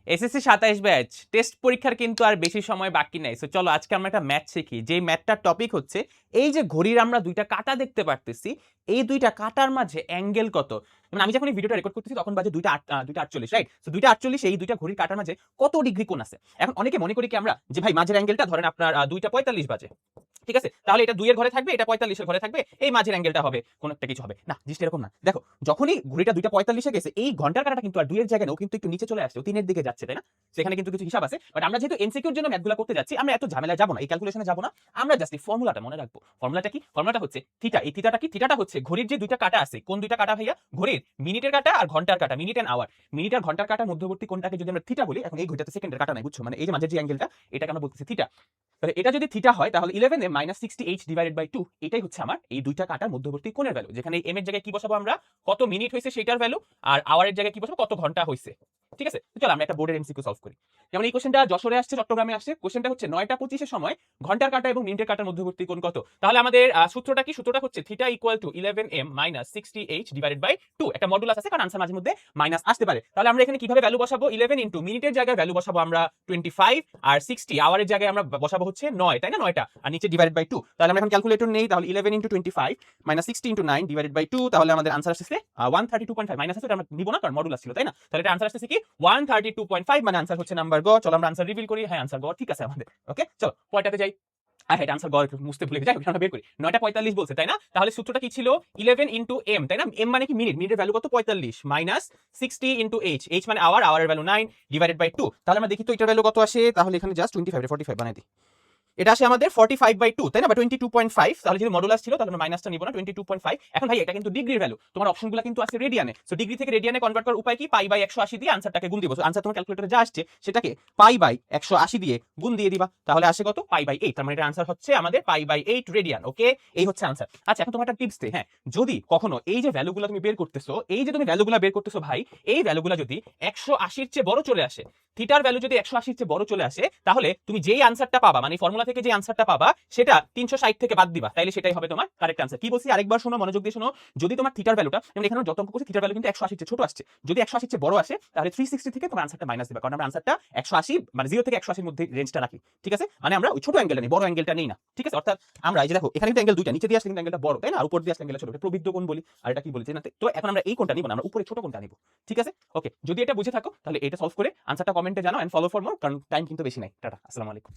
SSC 27 batch test পরীক্ষার কিন্তু আর বেশি সময় বাকি নাই। সো চলো আজকে আমরা একটা ম্যাথ শিখি। যে ম্যাথটার টপিক হচ্ছে এই যে ঘড়ির আমরা দুইটা কাঁটা দেখতে পারতেছি, এই দুইটা কাঁটার মাঝে অ্যাঙ্গেল কত। মানে আমি যখন এই ভিডিওটা রেকর্ড করতেছি তখন বাজে 2:48, রাইট? সো 2:48 এই দুইটা ঘড়ির কাঁটার মাঝে কত ডিগ্রি কোণ আছে। এখন অনেকে মনে করি কি আমরা যে ভাই মাঝের অ্যাঙ্গেলটা ধরেন আপনার 2:45 বাজে, ঠিক আছে, তাহলে এটা 2 এর ঘরে থাকবে, এটা 45 এর ঘরে থাকবে, এই মাঝের অ্যাঙ্গেলটা হবে কোন একটা কিছু হবে না। জিনিসটা এরকম না। দেখো যখনই ঘড়িটা 2:45 গেছে, এই ঘন্টার কাঁটাটা কিন্তু আর 2 এর জায়গায় ও কিন্তু একটু নিচে চলে আসছে, ও 3 এর দিকে যাচ্ছে, তাই না? সেখানে কিন্তু কিছু হিসাব আছে, বাট আমরা যেহেতু এমসিকিউর জন্য ম্যাথগুলো করতে যাচ্ছি, আমরা এত ঝামেলা যাব না, এই ক্যালকুলেশনে যাব না। আমরা জাস্ট এই ফর্মুলাটা মনে রাখবো। ফর্মুলাটা কি? ফর্মুলাটা হচ্ছে থিটা। এই থিটাটা কি? থিটাটা হচ্ছে ঘড়ির যে দুইটা কাঁটা আছে, কোন দুইটা কাঁটা ভাইয়া? ঘড়ির মিনিটের কাঁটা আর ঘন্টার কাঁটা, মিনিট এন্ড আওয়ার। মিনিট আর ঘন্টার কাঁটার মধ্যবর্তী কোণটাকে যদি আমরা থিটা বলি, এখন এই ঘড়িটাতে সেকেন্ডের কাঁটা নাই, বুঝছো? মানে এই যে মাঝের যে অ্যাঙ্গেলটা, এটাকে আমরা বলতেছি থিটা। তাহলে এটা যদি থিটা হয় তাহলে 11m - 60h ডিভাইডেড বাই 2, এটাই হচ্ছে আমার এই দুইটা কাঁটার মধ্যবর্তী কোণের ভ্যালু। যেখানে এম এর জায়গায় কি বসাবো আমরা? কত মিনিট হয়েছে সেটার ভ্যালু, আর আওয়ারের জায়গায় কি বসাবো? কত ঘন্টা হয়েছে। ঠিক আছে, চলো আমরা একটা বোর্ডের এমসিকিউ সলভ করি। যেমন এই কোশ্চেনটা যশোরে আসছে, চট্টগ্রামে আসছে। কোশ্চেনটা হচ্ছে 9:25 এর সময় ঘন্টার কাঁটা এবং মিনিটের কাঁটার মধ্যবর্তী কোণ কত। তাহলে আমাদের সূত্রটা কি? সূত্রটা হচ্ছে theta equal to 11m - 60h divided by 2। একটা মডুলাস আছে, কারণ আনসার মাঝে মধ্যে মাইনাস আসতে পারে। তাহলে আমরা এখানে কিভাবে ভ্যালু বসাবো? 11 ইনটু মিনিটের জায়গায় ভ্যালু বসাবো আমরা 25, আর 60 আওয়ারের জায়গায় আমরা বসাবো হচ্ছে 9, তাই না? 9টা, আর নিচে ডিভাইডেড বাই 2। তাহলে আমরা এখন ক্যালকুলেটর নেই। তাহলে 11 ইনটু 25 - 60 ইনটু 9 ডিভাইডেড বাই 2, তাহলে আমাদের আনসার আসছে 132.5। মাইনাস আছে, এটা আমরা নিব না কারণ মডুলাস ছিল, তাই না? তাহলে এটা আনসার আসছে কি 132.5, মানে আনসার হচ্ছে নাম্বার গ। চলো আমরা আনসার রিভিল করি। হ্যাঁ, আনসার গ ঠিক আছে আমাদের। ওকে, চলো পয়টাতে যাই। হ্যাঁ, আনসার গ মুছতে ভুলে যাই, আমরা বের করি। 9:45 বলছে, তাই না? তাহলে সূত্রটা কি ছিল? 11 ইনটু এম, তাই না? এম মানে কি? মিনিট। মিনিটের ভ্যালু কত? 45 মাইনাস 60 ইনটু এইচ, এইচ মানে আওয়ার, আওয়ারের ভ্যালু 9 ডিভাইডেড বাই 2। তাহলে আমরা দেখি তো এটার ভ্যালু কত আসে। তাহলে এখানে জাস্ট 25 45 বানাই দিই। এটা আসে আমাদের 45/2, তাই না? বা 22.5। তাহলে যদি মডুলাস ছিল তাহলে আমরা মাইনাসটা নিব না, 22.5। এখন ভাই এটা কিন্তু ডিগ্রির ভ্যালু, তোমার অপশনগুলো কিন্তু আছে রেডিয়ানে। সো ডিগ্রি থেকে রেডিয়ানে কনভার্ট করার উপায় কি? পাই/180 দিয়ে আনসারটাকে গুণ দিব। সো আনসার তোমার ক্যালকুলেটরে যা আসছে সেটাকে পাই/180 দিয়ে গুণ দিয়ে দিবা, তাহলে আসে কত? পাই/8। তার মানে এটা আনসার হচ্ছে আমাদের পাই/8 রেডিয়ান। ওকে, এই হচ্ছে আনসার। আচ্ছা, এখন তোমার একটা টিপস দে। হ্যাঁ, যদি কখনো এই যে ভ্যালুগুলো তুমি বের করতেছো, এই যে তুমি ভ্যালুগুলো বের করতেছো ভাই, এই ভ্যালুগুলো যদি 180-র চেয়ে বড় চলে আসে, থিটার ভ্যালু যদি 180-র চেয়ে বড় চলে আসে, তাহলে তুমি যেই আনসারটা পাবা, মানে ফর্মুলা থেকে যে আনসারটা পাবা, সেটা 360 থেকে বাদ দিবা, তাইলে সেটাই হবে তোমার কারেক্ট আনসার। কি বলছি আরেকবার শোনো, মনোযোগ দিয়ে শোনো। যদি তোমার থিটার ভ্যালুটা, যেমন এখানে যত অঙ্ক করছি, থিটার ভ্যালু কিন্তু 180 চেয়ে ছোট আসছে। যদি 180 চেয়ে বড় আসে, তাহলে 360 থেকে তোমার আনসারটা মাইনাস দিবা, কারণ আমরা আনসারটা 180 মানে 0 থেকে 180-র মধ্যে রেঞ্জটা রাখি। ঠিক আছে, মানে আমরা ওই ছোট অ্যাঙ্গেলটা নেই, বড় অ্যাঙ্গেলটা নেই না। ঠিক আছে, অর্থাৎ আমরা এই যে দেখো এখানে কিন্তু অ্যাঙ্গেল দুইটা, নিচে দিয়ে আসলে কিন্তু অ্যাঙ্গেলটা বড়, তাই না? আর উপর দিয়ে আসলে অ্যাঙ্গেলটা ছোট, এটা প্রবৃদ্ধ কোণ বলি। আর এটা কি বলি না? তো এখন আমরা এই কোণটা নিব না, আমরা উপরে ছোট কোণটা নিব। ঠিক আছে, ওকে। যদি এটা বুঝে থাকো তাহলে এটা সলভ করে আনসারটা কমেন্টে জানাও, এন্ড ফলো ফর মোর, কারণ টাইম কিন্তু বেশি নাই। টাটা, আসসালামু আলাইকুম।